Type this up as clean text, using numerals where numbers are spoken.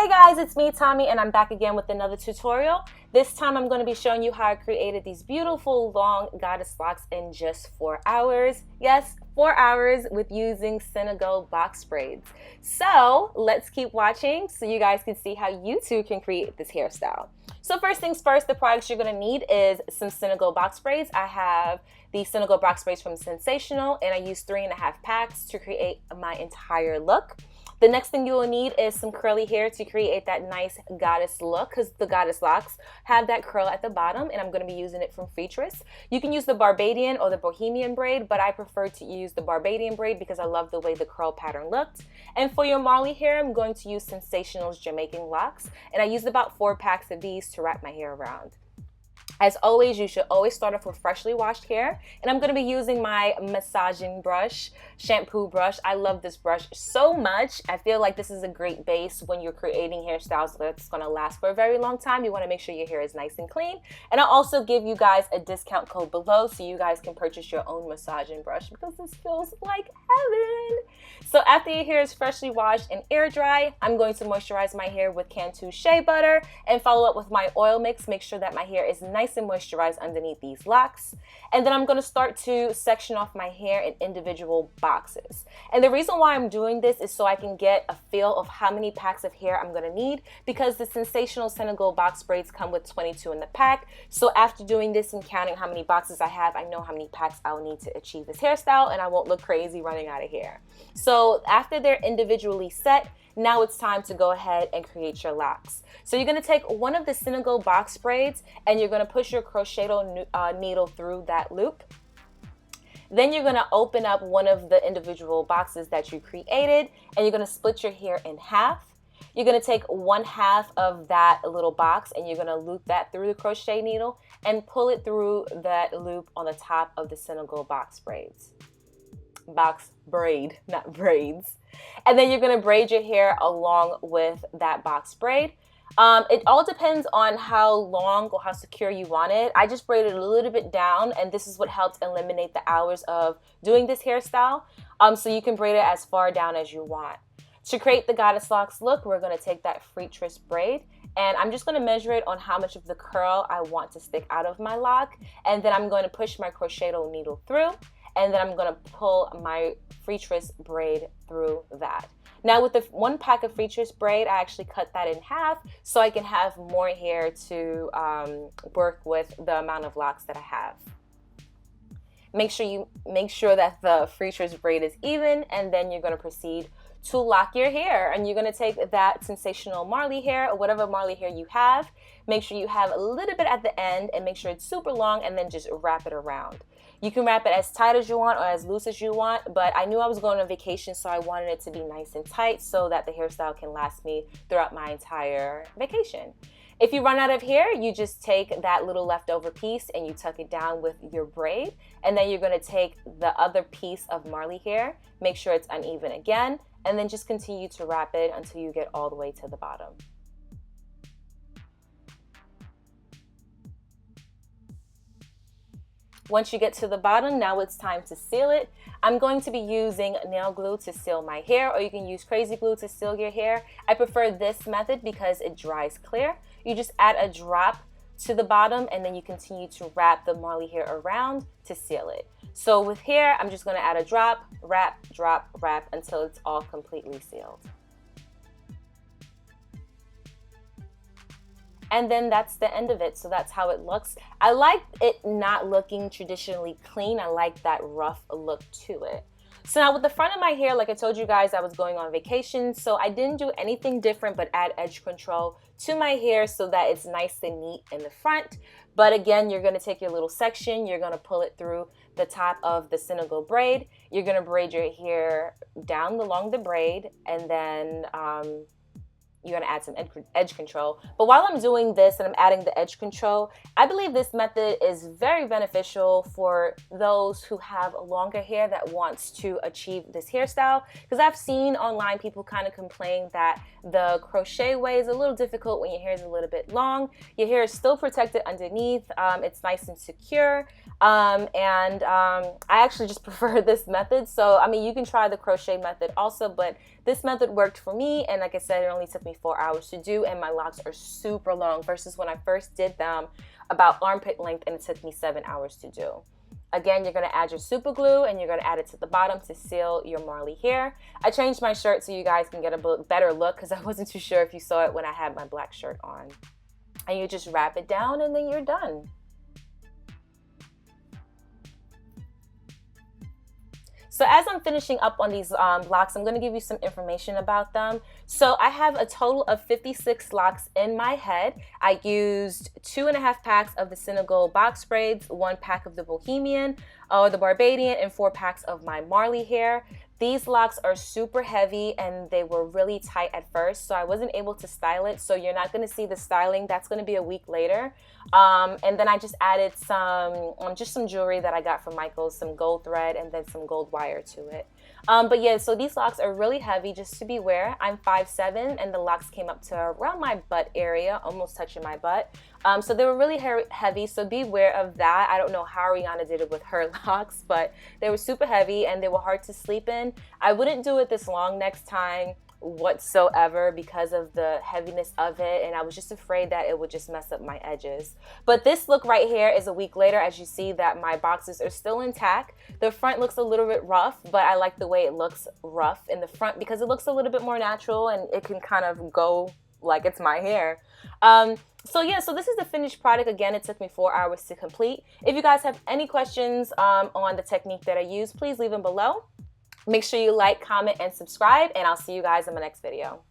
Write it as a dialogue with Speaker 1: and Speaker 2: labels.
Speaker 1: Hey guys, it's me, Tommie, and I'm back again with another tutorial. This time I'm going to be showing you how I created these beautiful long goddess locks in just 4 hours. Yes, 4 hours with using Senegal Box Braids. So let's keep watching so you guys can see how you too can create this hairstyle. So first things first, the products you're going to need is some Senegal Box Braids. I have the Senegal Box Braids from Sensationnel, and I used 3.5 packs to create my entire look. The next thing you will need is some curly hair to create that nice goddess look, because the Goddess Locs have that curl at the bottom, and I'm going to be using it from Freetrees. You can use the Barbadian or the Bohemian braid, but I prefer to use the Barbadian braid because I love the way the curl pattern looked. And for your Marley hair, I'm going to use Sensationnel's Jamaican locks, and I used about 4 packs of these to wrap my hair around. As always, you should always start off with freshly washed hair, and I'm going to be using my massaging brush, shampoo brush. I love this brush so much. I feel like this is a great base when you're creating hairstyles that's going to last for a very long time. You want to make sure your hair is nice and clean, and I'll also give you guys a discount code below so you guys can purchase your own massaging brush because this feels like heaven. So after your hair is freshly washed and air dry, I'm going to moisturize my hair with Cantu Shea Butter and follow up with my oil mix. Make sure that my hair is nice and moisturized underneath these locks. And then I'm going to start to section off my hair in individual boxes. And the reason why I'm doing this is so I can get a feel of how many packs of hair I'm going to need, because the Sensational Senegal Box Braids come with 22 in the pack. So after doing this and counting how many boxes I have, I know how many packs I'll need to achieve this hairstyle, and I won't look crazy running out of hair. So after they're individually set, now it's time to go ahead and create your locks. So you're going to take one of the Senegal Box Braids and you're going to push your crochet needle through that loop. Then you're going to open up one of the individual boxes that you created, and you're going to split your hair in half. You're going to take 1/2 of that little box and you're going to loop that through the crochet needle and pull it through that loop on the top of the Senegal Box Braids. Box braid, not braids. And then you're going to braid your hair along with that box braid. It all depends on how long or how secure you want it. I just braided a little bit down, and this is what helped eliminate the hours of doing this hairstyle. So you can braid it as far down as you want. To create the Goddess Locs look, we're going to take that Freetrees braid, and I'm just going to measure it on how much of the curl I want to stick out of my lock, and then I'm going to push my crochet needle through, and then I'm going to pull my Freetrees braid through that. Now with the 1 pack of Freetrees braid, I actually cut that in half so I can have more hair to work with the amount of locks that I have. Make sure that the Freetrees braid is even, and then you're going to proceed to lock your hair. And you're going to take that Sensational Marley hair or whatever Marley hair you have. Make sure you have a little bit at the end and make sure it's super long, and then just wrap it around. You can wrap it as tight as you want or as loose as you want, but I knew I was going on vacation, so I wanted it to be nice and tight so that the hairstyle can last me throughout my entire vacation. If you run out of hair, you just take that little leftover piece and you tuck it down with your braid, and then you're going to take the other piece of Marley hair, make sure it's uneven again, and then just continue to wrap it until you get all the way to the bottom. Once you get to the bottom, now it's time to seal it. I'm going to be using nail glue to seal my hair, or you can use crazy glue to seal your hair. I prefer this method because it dries clear. You just add a drop to the bottom, and then you continue to wrap the Marley hair around to seal it. So with hair, I'm just going to add a drop, wrap, drop, wrap until it's all completely sealed. And then that's the end of it. So that's how it looks. I like it not looking traditionally clean. I like that rough look to it. So now with the front of my hair, like I told you guys, I was going on vacation, so I didn't do anything different but add edge control to my hair so that it's nice and neat in the front. But again, you're going to take your little section, you're going to pull it through the top of the Senegal braid. You're going to braid your hair down along the braid, and then you're going to add some edge control. But while I'm doing this and I'm adding the edge control, I believe this method is very beneficial for those who have longer hair that wants to achieve this hairstyle, because I've seen online people kind of complain that the crochet way is a little difficult when your hair is a little bit long. Your hair is still protected underneath. It's nice and secure. I actually just prefer this method. So, I mean, you can try the crochet method also, but This method worked for me, and like I said, it only took me 4 hours to do, and my locks are super long versus when I first did them about armpit length, and it took me 7 hours to do. Again, you're going to add your super glue and you're going to add it to the bottom to seal your marley hair. I changed my shirt so you guys can get a better look because I wasn't too sure if you saw it when I had my black shirt on. And you just wrap it down and then you're done. So as I'm finishing up on these locks, I'm going to give you some information about them. So I have a total of 56 locks in my head. I used 2.5 packs of the Senegal Box Braids, 1 pack of the Bohemian or the Barbadian, and 4 packs of my Marley hair. These locks are super heavy and they were really tight at first, so I wasn't able to style it. So you're not going to see the styling. That's going to be a week later. And then I just added just some jewelry that I got from Michael's, some gold thread and then some gold wire to it. But yeah, so these locks are really heavy, just to be aware. I'm 5'7" and the locks came up to around my butt area, almost touching my butt. So they were really heavy, so be aware of that. I don't know how Rihanna did it with her locks, but they were super heavy and they were hard to sleep in. I wouldn't do it this long next time whatsoever because of the heaviness of it, and I was just afraid that it would just mess up my edges. But this look right here is a week later. As you see that my boxes are still intact. The front looks a little bit rough, but I like the way it looks rough in the front because it looks a little bit more natural and it can kind of go like it's my hair. So yeah, so this is the finished product. Again, it took me 4 hours to complete. If you guys have any questions on the technique that I use, please leave them below. Make sure you like, comment, and subscribe, and I'll see you guys in my next video.